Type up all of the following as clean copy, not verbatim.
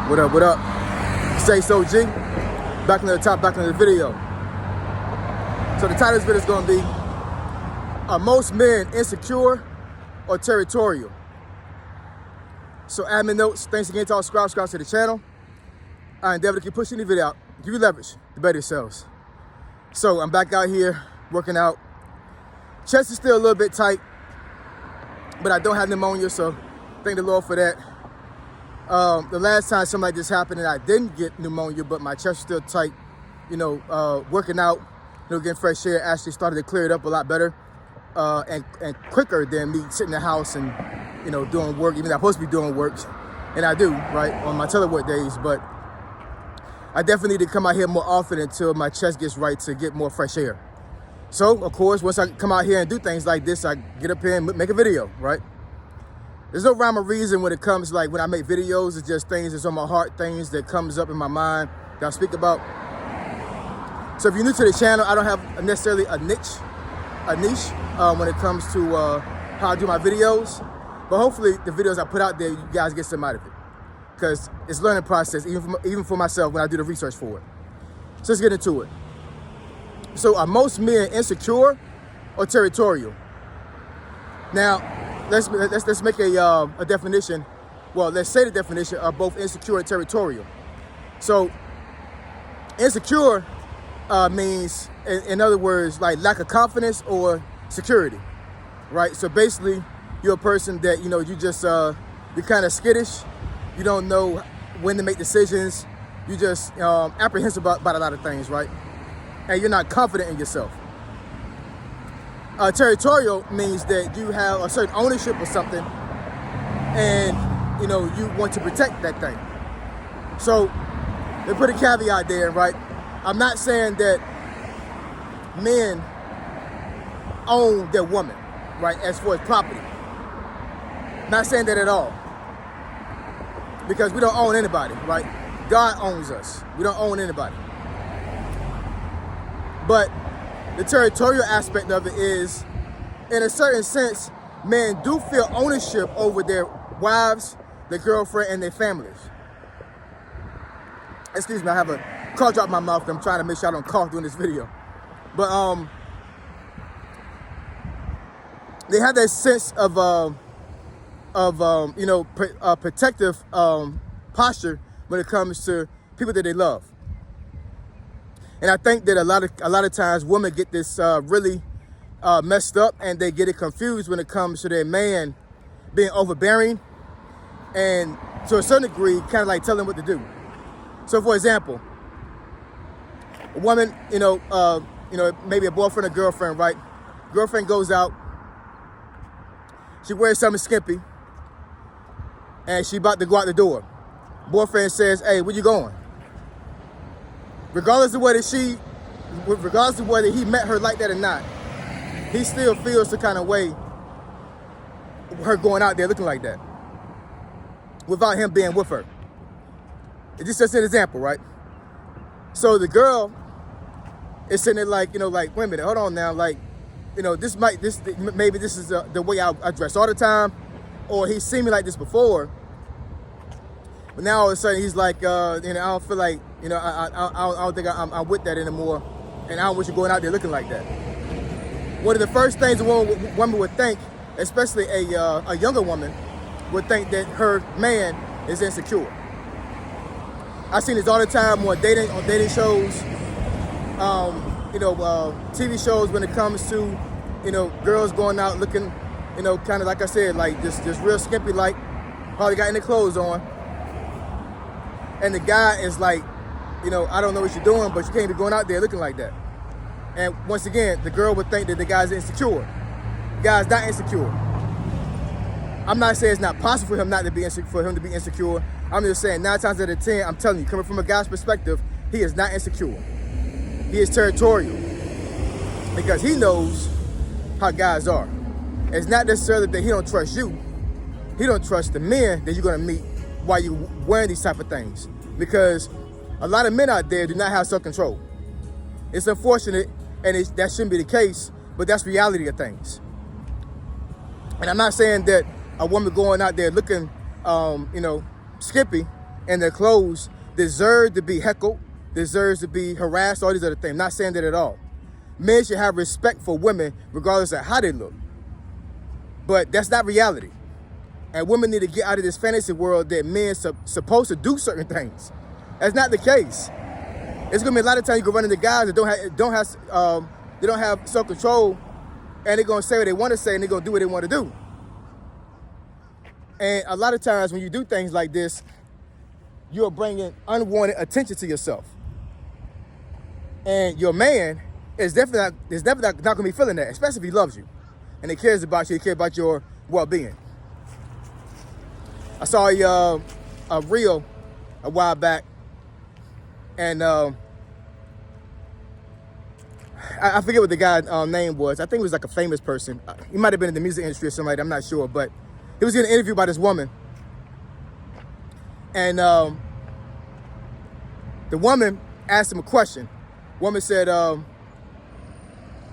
What up, what up? Say so G. Back on the top, back on the video. So the title of this video is going to be, are most men insecure or territorial? So admin notes, thanks again to all subscribe to the channel. I endeavor to keep pushing the video out, give you leverage to better yourselves. So I'm back out here working out. Chest is still a little bit tight, but I don't have pneumonia, so thank the Lord for that. The last time something like this happened and I didn't get pneumonia, but my chest was still tight, working out, getting fresh air actually started to clear it up a lot better and quicker than me sitting in the house and, doing work, even though I'm supposed to be doing work, and I do, right, on my telework days, but I definitely need to come out here more often until my chest gets right to get more fresh air. So, of course, once I come out here and do things like this, I get up here and make a video, right? There's no rhyme or reason when it comes, like when I make videos, it's just things that's on my heart, things that comes up in my mind that I speak about. So if you're new to the channel, I don't have necessarily a niche when it comes to how I do my videos. But hopefully the videos I put out there, you guys get some out of it. Because it's a learning process, even for myself when I do the research for it. So let's get into it. So are most men insecure or territorial? Now, let's make a definition. Well, let's say the definition of both insecure and territorial. So insecure means, in other words, like lack of confidence or security, right? So basically, you're a person that, you're kind of skittish. You don't know when to make decisions. You just apprehensive about a lot of things, right? And you're not confident in yourself. Territorial means that you have a certain ownership of something and, you want to protect that thing. So they put a caveat there, right? I'm not saying that men own their woman, right, as far as property. Not saying that at all. Because we don't own anybody, right? God owns us. We don't own anybody. But the territorial aspect of it is, in a certain sense, men do feel ownership over their wives, their girlfriend, and their families. Excuse me, I have a cough drop in my mouth. I'm trying to make sure I don't cough during this video. But they have that sense of protective posture when it comes to people that they love. And I think that a lot of times women get this really messed up, and they get it confused when it comes to their man being overbearing and, to a certain degree, kind of like telling them what to do. So, for example, a woman, maybe a boyfriend or girlfriend, right? Girlfriend goes out, she wears something skimpy, and she about to go out the door. Boyfriend says, "Hey, where you going?" Regardless of whether he met her like that or not, he still feels the kind of way her going out there looking like that without him being with her. It's just an example, right? So the girl is sitting there like, wait a minute, hold on now, like, maybe this is the way I dress all the time, or he's seen me like this before. But now all of a sudden he's like, I don't feel like, I don't think I'm with that anymore, and I don't want you going out there looking like that. One of the first things a woman would think, especially a younger woman, would think that her man is insecure. I seen this all the time on dating shows, TV shows when it comes to, girls going out looking, kind of like I said, like just real skimpy, like hardly got any clothes on. And the guy is like, I don't know what you're doing, but you can't be going out there looking like that. And once again, the girl would think that the guy's insecure. The guy's not insecure. I'm not saying it's not possible for him to be insecure. I'm just saying 9 times out of 10, I'm telling you, coming from a guy's perspective, he is not insecure. He is territorial. Because he knows how guys are. It's not necessarily that he don't trust you. He don't trust the men that you're gonna meet while you're wearing these type of things. Because a lot of men out there do not have self-control. It's unfortunate, and that shouldn't be the case, but that's reality of things. And I'm not saying that a woman going out there looking, skimpy and their clothes deserve to be heckled, deserves to be harassed, all these other things. I'm not saying that at all. Men should have respect for women regardless of how they look. But that's not reality. And women need to get out of this fantasy world that men are supposed to do certain things. That's not the case. It's gonna be a lot of times you can run into guys that don't have self-control, and they're gonna say what they want to say, and they're gonna do what they want to do. And a lot of times when you do things like this, you're bringing unwanted attention to yourself. And your man is definitely not gonna be feeling that, especially if he loves you and he cares about you, he cares about your well-being. I saw a reel a while back, and I forget what the guy's name was. I think it was like a famous person. He might have been in the music industry or something like that, I'm not sure, but he was getting interviewed by this woman. And the woman asked him a question. Woman said,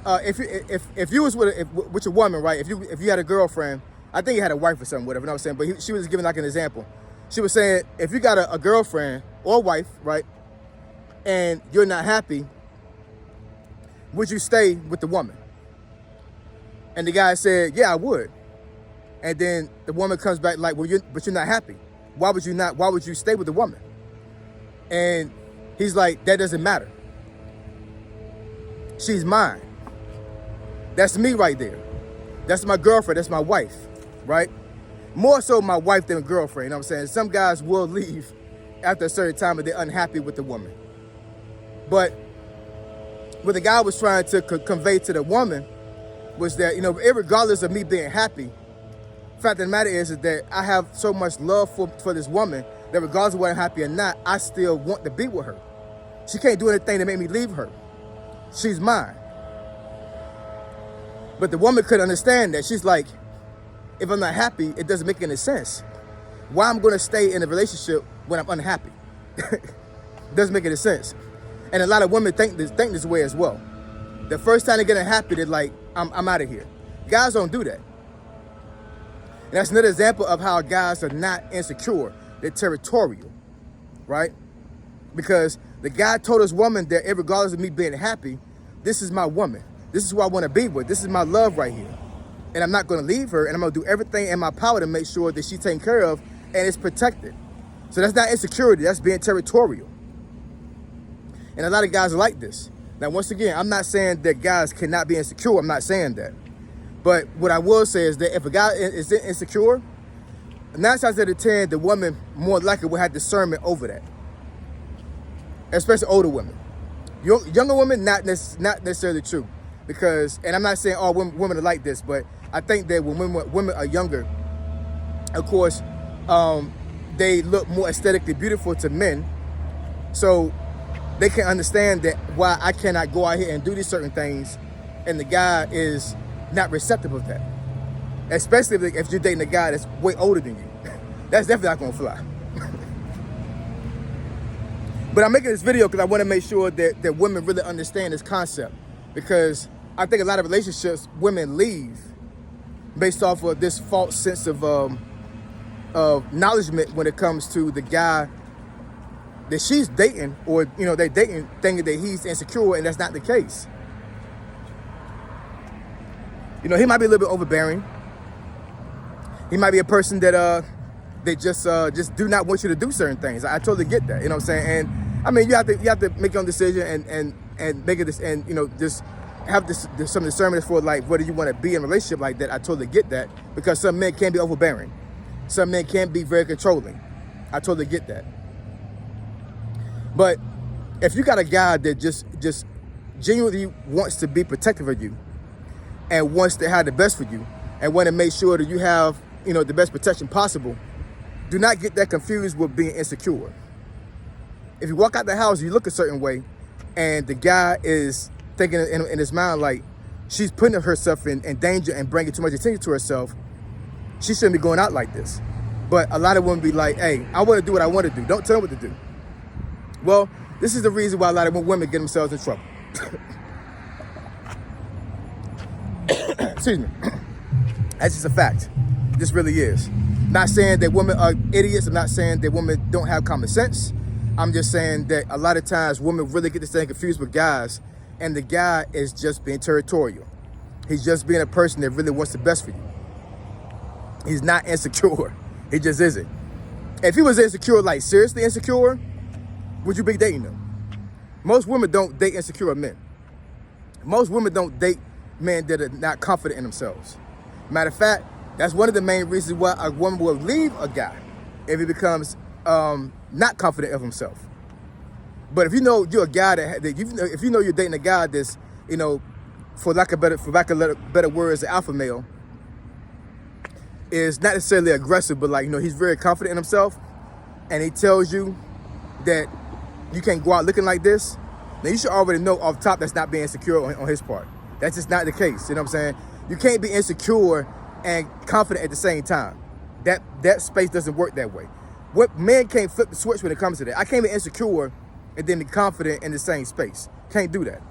if you was with a woman, right? If you had a girlfriend, I think you had a wife or something, whatever. You know what I'm saying? But she was giving like an example. She was saying, if you got a girlfriend or wife, right, and you're not happy, would you stay with the woman? And the guy said, yeah, I would. And then the woman comes back like, well, but you're not happy. Why would you stay with the woman? And he's like, that doesn't matter. She's mine. That's me right there. That's my girlfriend, that's my wife, right? More so my wife than a girlfriend, you know what I'm saying? Some guys will leave after a certain time if they're unhappy with the woman. But what the guy was trying to convey to the woman was that, regardless of me being happy, the fact of the matter is that I have so much love for this woman that regardless of whether I'm happy or not, I still want to be with her. She can't do anything to make me leave her. She's mine. But the woman could understand that. She's like, if I'm not happy, it doesn't make any sense. Why I'm going to stay in a relationship when I'm unhappy? Doesn't make any sense. And a lot of women think this way as well. The first time they get unhappy, they're like, I'm out of here. Guys don't do that. And that's another example of how guys are not insecure. They're territorial, right? Because the guy told his woman that regardless of me being happy, this is my woman. This is who I want to be with. This is my love right here. And I'm not going to leave her, and I'm going to do everything in my power to make sure that she's taken care of and is protected. So that's not insecurity. That's being territorial. And a lot of guys are like this. Now, once again, I'm not saying that guys cannot be insecure. I'm not saying that. But what I will say is that if a guy is insecure, 9 times out of 10, the woman more likely will have discernment over that. Especially older women. Younger women, not necessarily true. Because, and I'm not saying all women are like this, but I think that when women are younger, of course, they look more aesthetically beautiful to men. So they can understand that why I cannot go out here and do these certain things, and the guy is not receptive of that. Especially if you're dating a guy that's way older than you. That's definitely not gonna fly. But I'm making this video because I want to make sure that women really understand this concept. Because I think a lot of relationships, women leave based off of this false sense of acknowledgement when it comes to the guy that she's dating, or they're dating, thinking that he's insecure, and that's not the case. He might be a little bit overbearing. He might be a person that they just do not want you to do certain things. I totally get that. You know what I'm saying? And I mean, you have to make your own decision and make it this, and just have some discernment for like whether you want to be in a relationship like that. I totally get that, because some men can be overbearing. Some men can be very controlling. I totally get that. But if you got a guy that just genuinely wants to be protective of you and wants to have the best for you and want to make sure that you have, the best protection possible, do not get that confused with being insecure. If you walk out the house, you look a certain way, and the guy is thinking in his mind like she's putting herself in danger and bringing too much attention to herself, she shouldn't be going out like this. But a lot of women be like, hey, I want to do what I want to do. Don't tell me what to do. Well, this is the reason why a lot of women get themselves in trouble. Excuse me. That's just a fact. This really is. Not saying that women are idiots. I'm not saying that women don't have common sense. I'm just saying that a lot of times women really get this thing confused with guys, and the guy is just being territorial. He's just being a person that really wants the best for you. He's not insecure. He just isn't. If he was insecure, like seriously insecure, would you be dating him? Most women don't date insecure men. Most women don't date men that are not confident in themselves. Matter of fact, that's one of the main reasons why a woman will leave a guy if he becomes not confident of himself. But if you know you're a guy if you know you're dating a guy that's, you know, for lack of better words, an alpha male, is not necessarily aggressive, but like, you know, he's very confident in himself, and he tells you that you can't go out looking like this, then you should already know off top that's not being insecure on his part. That's just not the case. You know what I'm saying? You can't be insecure and confident at the same time. That space doesn't work that way. What men can't flip the switch when it comes to that. I can't be insecure and then be confident in the same space. Can't do that.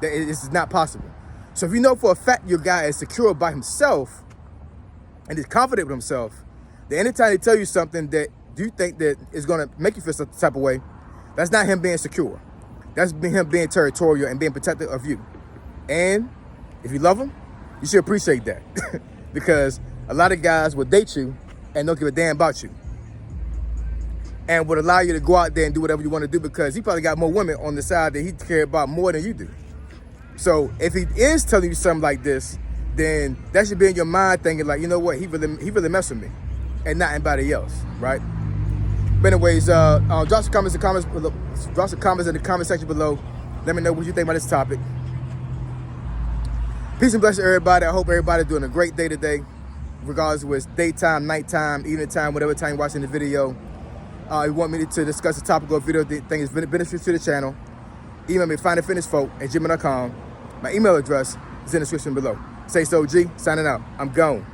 This is not possible. So if you know for a fact your guy is secure by himself and is confident with himself, then anytime they tell you something that you think that is going to make you feel some type of way, that's not him being secure. That's him being territorial and being protective of you. And if you love him, you should appreciate that. Because a lot of guys will date you and don't give a damn about you, and would allow you to go out there and do whatever you want to do because he probably got more women on the side that he cares about more than you do. So if he is telling you something like this, then that should be in your mind thinking like, you know what, he really messed with me and not anybody else, right? But anyways, drop some comments in the comment section below. Let me know what you think about this topic. Peace and blessings, everybody. I hope everybody's doing a great day today, regardless of whether it's daytime, nighttime, evening time, whatever time you're watching the video. If you want me to discuss the topic of video that is beneficial to the channel, email me findingfitnessfolk@gmail.com. My email address is in the description below. Say so G, signing out. I'm gone.